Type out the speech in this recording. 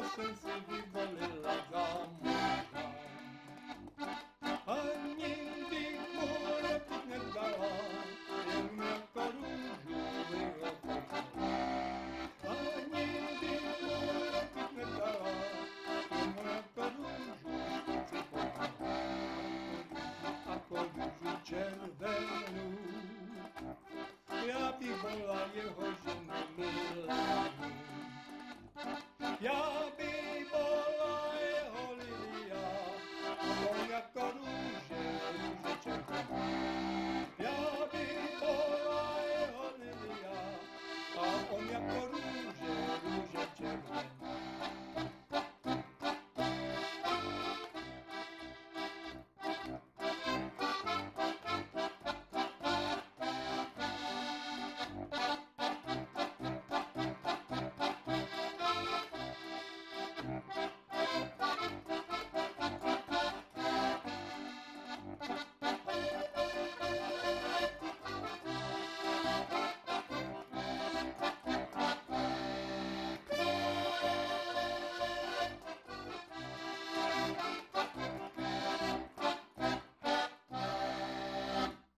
jsem si vyvolila za muža. Ani bych mu lepit nedala, jen jako růžu vyhopořila. Ani bych mu lepit nedala, jen jako růžu vyhopořila. Ako růžu červenou, já bych byla jeho